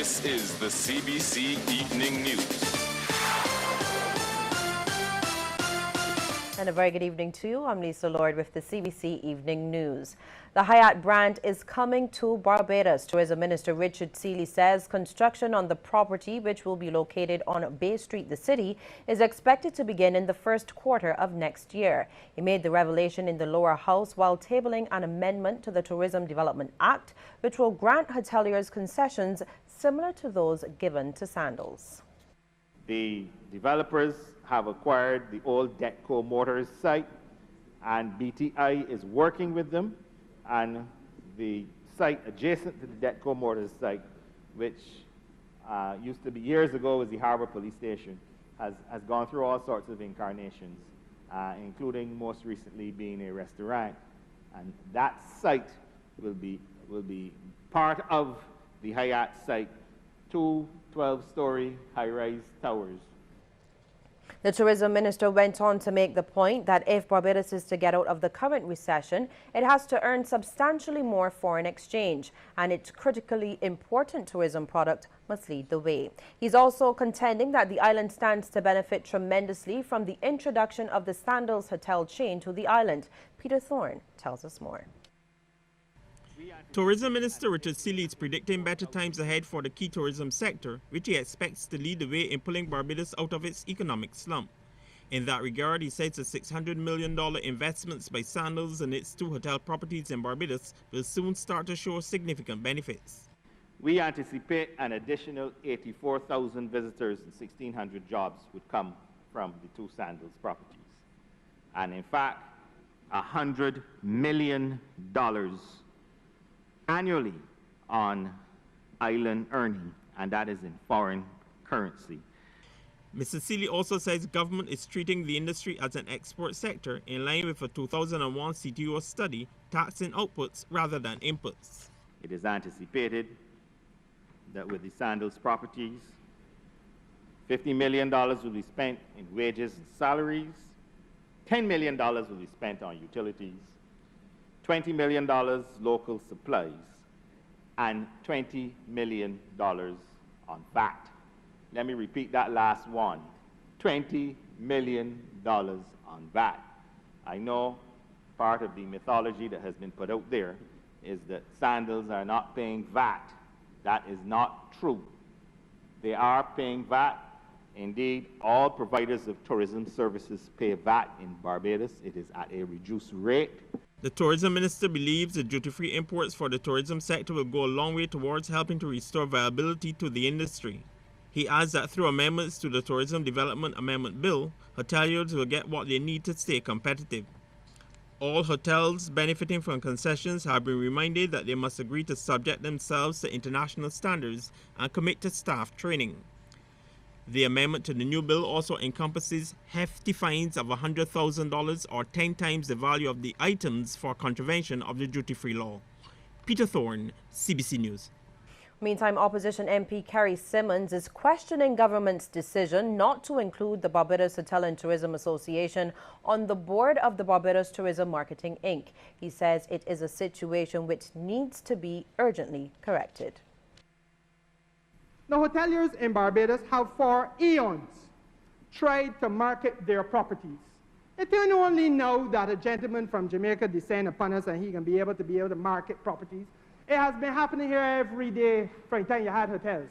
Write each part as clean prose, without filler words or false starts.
This is the CBC Evening News. And a very good evening to you. I'm Lisa Lord with the CBC Evening News. The Hyatt brand is coming to Barbados. Tourism Minister Richard Seeley says construction on the property, which will be located on Bay Street, the city, is expected to begin in the first quarter of next year. He made the revelation in the lower house while tabling an amendment to the Tourism Development Act, which will grant hoteliers concessions similar to those given to Sandals. The developers have acquired the old Detco Motors site, and BTI is working with them, and the site adjacent to the Detco Motors site, which used to be years ago was the Harbour Police Station, has gone through all sorts of incarnations, including most recently being a restaurant. And that site will be part of the Hyatt site, 2 12-story high-rise towers. The tourism minister went on to make the point that if Barbados is to get out of the current recession, it has to earn substantially more foreign exchange, and its critically important tourism product must lead the way. He's also contending that the island stands to benefit tremendously from the introduction of the Sandals hotel chain to the island. Peter Thorne tells us more. Tourism Minister Richard Seeley is predicting better times ahead for the key tourism sector, which he expects to lead the way in pulling Barbados out of its economic slump. In that regard, he says the $600 million investments by Sandals and its 2 hotel properties in Barbados will soon start to show significant benefits. We anticipate an additional 84,000 visitors and 1,600 jobs would come from the 2 Sandals properties. And in fact, $100 million annually on island earning, and that is in foreign currency. Mr. Seeley also says government is treating the industry as an export sector in line with a 2001 CTO study taxing outputs rather than inputs. It is anticipated that with the Sandals properties, $50 million will be spent in wages and salaries, $10 million will be spent on utilities, $20 million local supplies, and $20 million on VAT. Let me repeat that last one, $20 million on VAT. I know part of the mythology that has been put out there is that Sandals are not paying VAT. That is not true. They are paying VAT. Indeed, all providers of tourism services pay VAT in Barbados. It is at a reduced rate. The tourism minister believes the duty-free imports for the tourism sector will go a long way towards helping to restore viability to the industry. He adds that through amendments to the Tourism Development Amendment Bill, hoteliers will get what they need to stay competitive. All hotels benefiting from concessions have been reminded that they must agree to subject themselves to international standards and commit to staff training. The amendment to the new bill also encompasses hefty fines of $100,000 or 10 times the value of the items for contravention of the duty-free law. Peter Thorne, CBC News. Meantime, opposition MP Kerry Simmons is questioning government's decision not to include the Barbados Hotel and Tourism Association on the board of the Barbados Tourism Marketing Inc. He says it is a situation which needs to be urgently corrected. The hoteliers in Barbados have for eons tried to market their properties. It ain't only now that a gentleman from Jamaica descend upon us and he can be able to market properties. It has been happening here every day from the time you had hotels.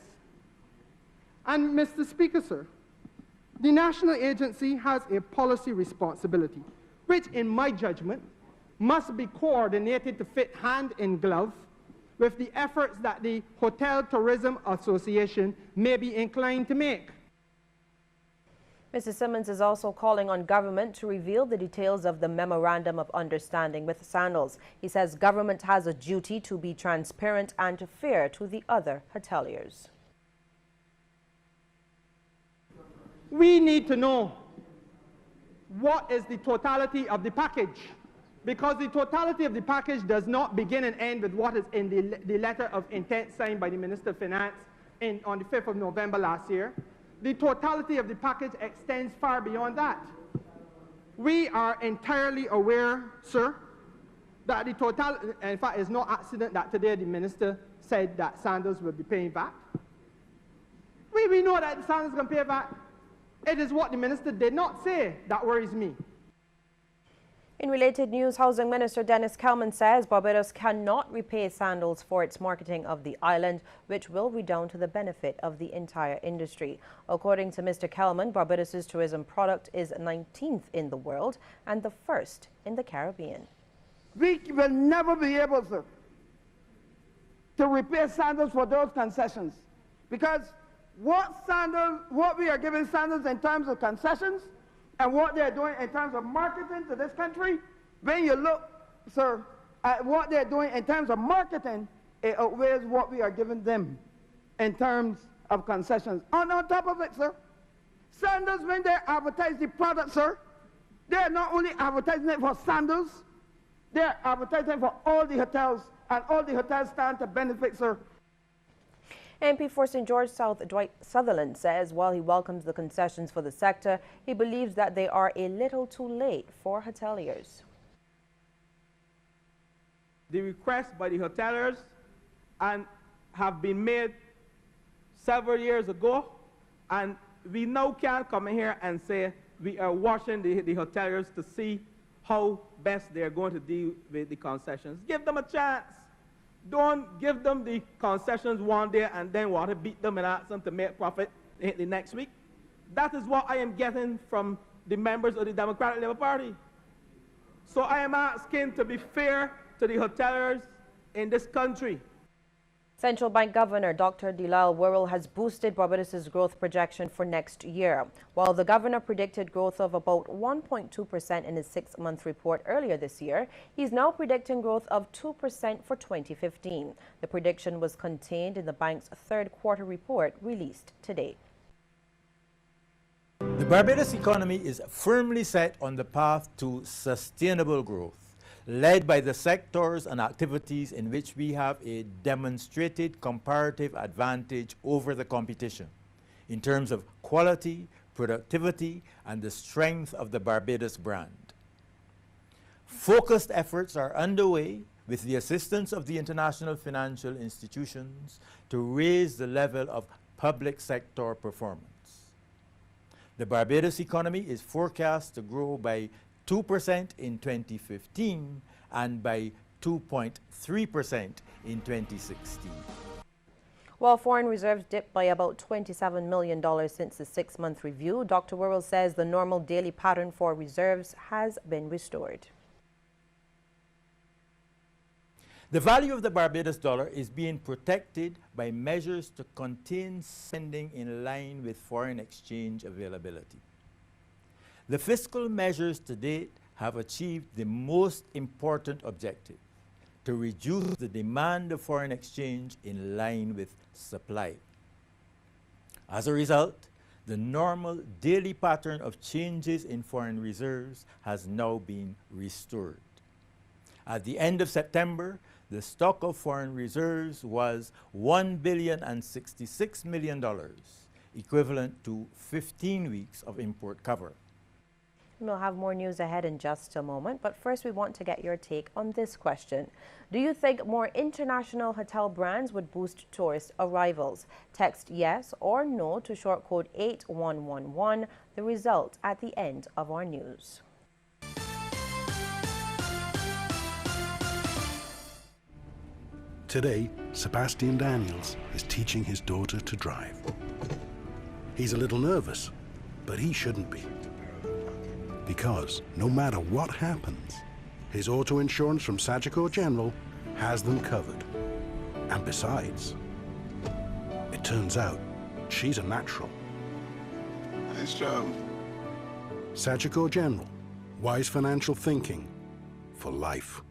And Mr. Speaker, sir, the national agency has a policy responsibility, which in my judgment must be coordinated to fit hand in glove with the efforts that the Hotel Tourism Association may be inclined to make. Mr. Simmons is also calling on government to reveal the details of the Memorandum of Understanding with Sandals. He says government has a duty to be transparent and fair to the other hoteliers. We need to know what is the totality of the package, because the totality of the package does not begin and end with what is in the letter of intent signed by the Minister of Finance on the 5th of November last year. The totality of the package extends far beyond that. We are entirely aware, sir, that the total, in fact, it's no accident that today the Minister said that Sandals will be paying VAT. way we know that the sandals can pay back, it is what the minister did not say that worries me. In related news, Housing Minister Dennis Kelman says Barbados cannot repay Sandals for its marketing of the island, which will redound to the benefit of the entire industry. According to Mr. Kelman, Barbados' tourism product is 19th in the world and the first in the Caribbean. We will never be able, sir, to repay Sandals for those concessions, because what we are giving Sandals in terms of concessions and what they're doing in terms of marketing to this country, when you look, sir, at what they're doing in terms of marketing, it outweighs what we are giving them in terms of concessions. On top of it, sir, Sandals, when they advertise the product, sir, they're not only advertising it for Sandals, they're advertising for all the hotels, and all the hotels stand to benefit, sir. MP for St. George South Dwight Sutherland says while he welcomes the concessions for the sector, he believes that they are a little too late for hoteliers. The requests by the hoteliers and have been made several years ago, and we now can't come in here and say we are watching the hoteliers to see how best they're going to deal with the concessions. Give them a chance. Don't give them the concessions one day and then want to beat them and ask them to make profit the next week. That is what I am getting from the members of the Democratic Labour Party. So I am asking to be fair to the hoteliers in this country. Central Bank Governor Dr. Delal Worrell has boosted Barbados' growth projection for next year. While the governor predicted growth of about 1.2% in his 6-month report earlier this year, he's now predicting growth of 2% for 2015. The prediction was contained in the bank's third quarter report released today. The Barbados economy is firmly set on the path to sustainable growth, led by the sectors and activities in which we have a demonstrated comparative advantage over the competition in terms of quality, productivity, and the strength of the Barbados brand. Focused efforts are underway with the assistance of the international financial institutions to raise the level of public sector performance. The Barbados economy is forecast to grow by 2% in 2015 and by 2.3% in 2016. While foreign reserves dipped by about $27 million since the 6-month review, Dr. Worrell says the normal daily pattern for reserves has been restored. The value of the Barbados dollar is being protected by measures to contain spending in line with foreign exchange availability. The fiscal measures to date have achieved the most important objective, to reduce the demand of foreign exchange in line with supply. As a result, the normal daily pattern of changes in foreign reserves has now been restored. At the end of September, the stock of foreign reserves was $1.066 billion, equivalent to 15 weeks of import cover. We'll have more news ahead in just a moment, but first we want to get your take on this question. Do you think more international hotel brands would boost tourist arrivals? Text yes or no to short code 8111, the result at the end of our news. Today, Sebastian Daniels is teaching his daughter to drive. He's a little nervous, but he shouldn't be. Because no matter what happens, his auto insurance from Sagicor General has them covered. And besides, it turns out she's a natural. Nice job. Sagicor General, wise financial thinking for life.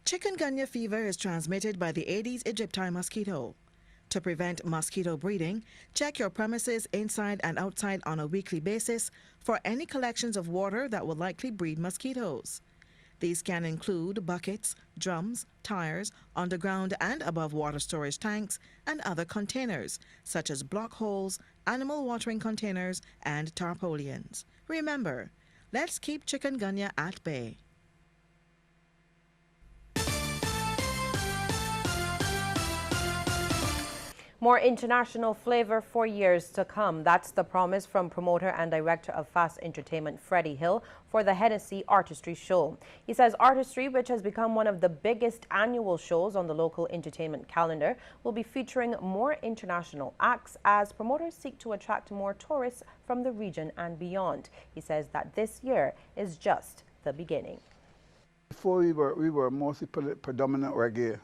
Chikungunya fever is transmitted by the Aedes aegypti mosquito. To prevent mosquito breeding, check your premises inside and outside on a weekly basis for any collections of water that will likely breed mosquitoes. These can include buckets, drums, tires, underground and above water storage tanks, and other containers, such as block holes, animal watering containers, and tarpaulins. Remember, let's keep chikungunya at bay. More international flavor for years to come. That's the promise from promoter and director of Fast Entertainment Freddie Hill for the Hennessy Artistry Show. He says Artistry, which has become one of the biggest annual shows on the local entertainment calendar, will be featuring more international acts as promoters seek to attract more tourists from the region and beyond. He says that this year is just the beginning. Before we were mostly predominant reggae,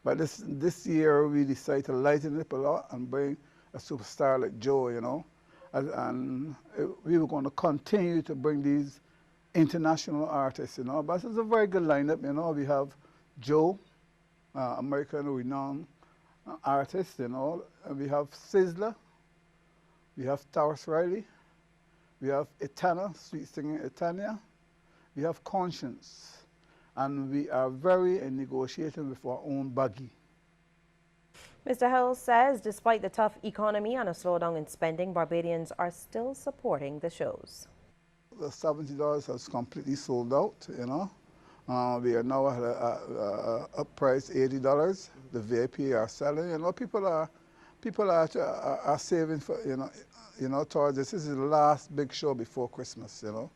but this year we decided to lighten it up a lot and bring a superstar like Joe, you know, and we were going to continue to bring these international artists, you know. But it's a very good lineup, you know. We have Joe, American renowned artist, you know. And we have Sizzler, we have Taurus Riley, we have Etana, sweet singing Etania, we have Conscience. And we are very in negotiating with our own buggy. Mr. Hill says despite the tough economy and a slowdown in spending, Barbadians are still supporting the shows. The $70 has completely sold out, you know. We are now at a price $80. The VIP are selling, you know. People are saving for, you know, towards this. This is the last big show before Christmas, you know.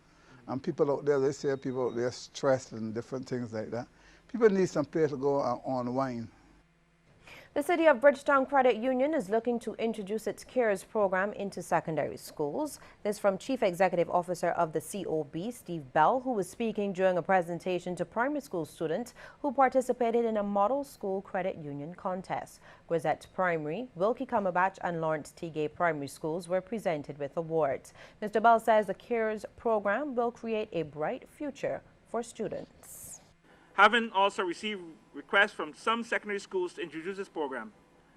And people out there, they say people, they're stressed and different things like that. People need some place to go and unwind. The City of Bridgetown Credit Union is looking to introduce its CARES program into secondary schools. This from Chief Executive Officer of the COB, Steve Bell, who was speaking during a presentation to primary school students who participated in a model school credit union contest. Grisette Primary, Wilkie Cumberbatch and Lawrence T. Gay Primary Schools were presented with awards. Mr. Bell says the CARES program will create a bright future for students. Having also received requests from some secondary schools to introduce this program,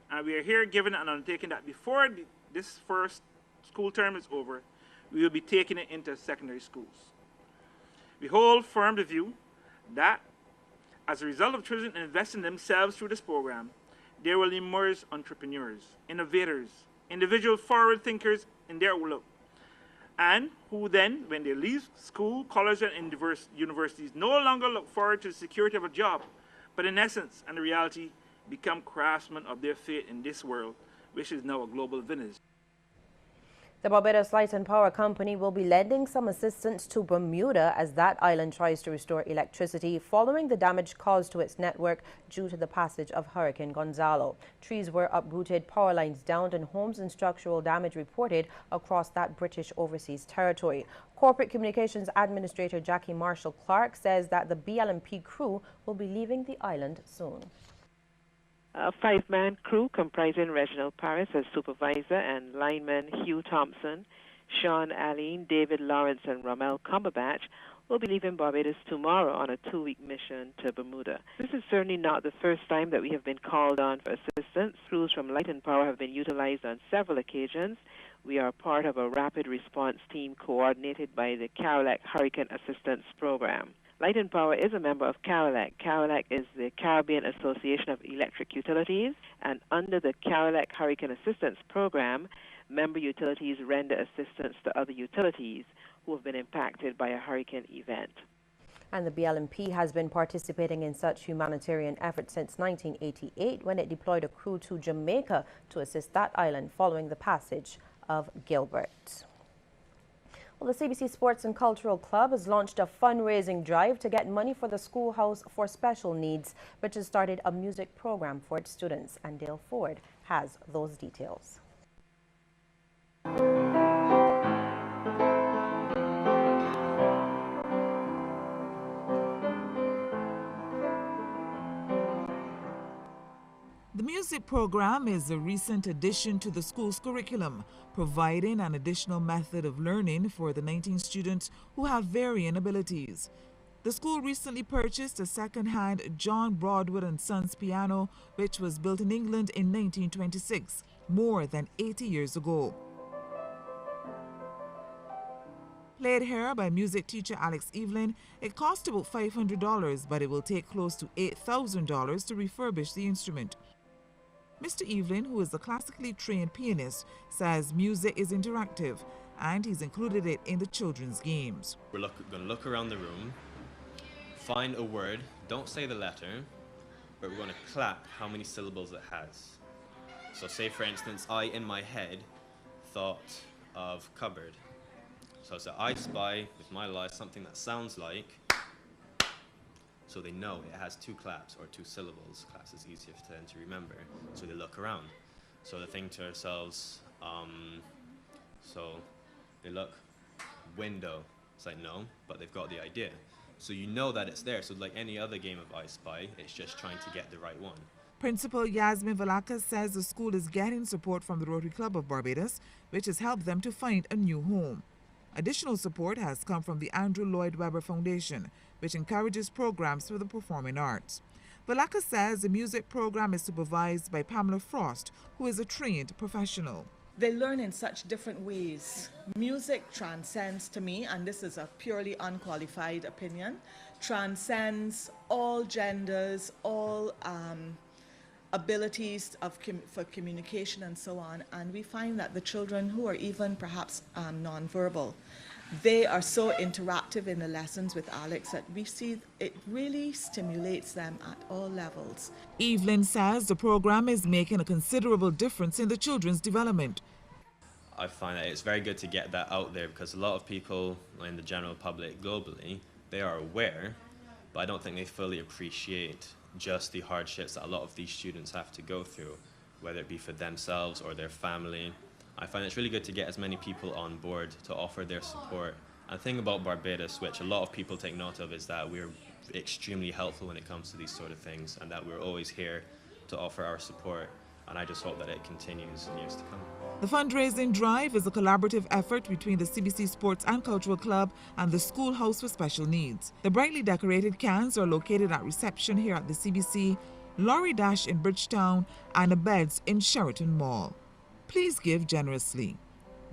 and we are here given an undertaking that before this first school term is over, we will be taking it into secondary schools. We hold firm the view that as a result of children investing themselves through this program, there will emerge entrepreneurs, innovators, individual forward thinkers in their outlook, and who then, when they leave school, college, and universities, no longer look forward to the security of a job, but in essence and in reality, become craftsmen of their fate in this world, which is now a global village. The Barbados Light and Power Company will be lending some assistance to Bermuda as that island tries to restore electricity following the damage caused to its network due to the passage of Hurricane Gonzalo. Trees were uprooted, power lines downed, and homes and structural damage reported across that British overseas territory. Corporate Communications Administrator Jackie Marshall Clark says that the BLMP crew will be leaving the island soon. A five-man crew comprising Reginald Paris as supervisor and linemen Hugh Thompson, Sean Allen, David Lawrence, and Ramel Cumberbatch will be leaving Barbados tomorrow on a 2-week mission to Bermuda. This is certainly not the first time that we have been called on for assistance. Crews from Light and Power have been utilized on several occasions. We are part of a rapid response team coordinated by the CARELAC Hurricane Assistance Program. Light and Power is a member of CARELAC. CARELAC is the Caribbean Association of Electric Utilities, and under the CARELAC Hurricane Assistance Program, member utilities render assistance to other utilities who have been impacted by a hurricane event. And the BLMP has been participating in such humanitarian efforts since 1988 when it deployed a crew to Jamaica to assist that island following the passage of Gilbert. Well, the CBC Sports and Cultural Club has launched a fundraising drive to get money for the Schoolhouse for Special Needs, which has started a music program for its students. And Dale Ford has those details. The music program is a recent addition to the school's curriculum, providing an additional method of learning for the 19 students who have varying abilities. The school recently purchased a second-hand John Broadwood and Sons piano, which was built in England in 1926, more than 80 years ago. Played here by music teacher Alex Evelyn, it cost about $500, but it will take close to $8,000 to refurbish the instrument. Mr. Evelyn, who is a classically trained pianist, says music is interactive and he's included it in the children's games. We're going to look around the room, find a word, don't say the letter, but we're going to clap how many syllables it has. So say for instance, I in my head thought of cupboard. So I said, I spy with my life something that sounds like, so they know it has two claps or two syllables. Claps is easier for them to remember, so they look around. So they think to themselves, so they look, window. It's like, no, but they've got the idea. So you know that it's there. So like any other game of I Spy, it's just trying to get the right one. Principal Yasmin Valakas says the school is getting support from the Rotary Club of Barbados, which has helped them to find a new home. Additional support has come from the Andrew Lloyd Webber Foundation, which encourages programs for the performing arts. Valakas says the music program is supervised by Pamela Frost, who is a trained professional. They learn in such different ways. Music transcends, to me, and this is a purely unqualified opinion, transcends all genders, all abilities for communication and so on. And we find that the children who are even perhaps nonverbal, they are so interactive in the lessons with Alex that we see it really stimulates them at all levels. Evelyn says the program is making a considerable difference in the children's development. I find that it's very good to get that out there because a lot of people in the general public globally, they are aware, but I don't think they fully appreciate just the hardships that a lot of these students have to go through, whether it be for themselves or their family. I find it's really good to get as many people on board to offer their support. And the thing about Barbados, which a lot of people take note of, is that we're extremely helpful when it comes to these sort of things and that we're always here to offer our support. And I just hope that it continues in years to come. The fundraising drive is a collaborative effort between the CBC Sports and Cultural Club and the Schoolhouse for Special Needs. The brightly decorated cans are located at reception here at the CBC, Lorry Dash in Bridgetown, and the beds in Sheraton Mall. Please give generously.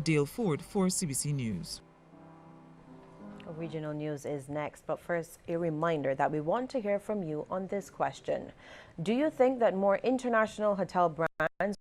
Dale Ford for CBC News. Regional news is next, but first a reminder that we want to hear from you on this question. Do you think that more international hotel brands would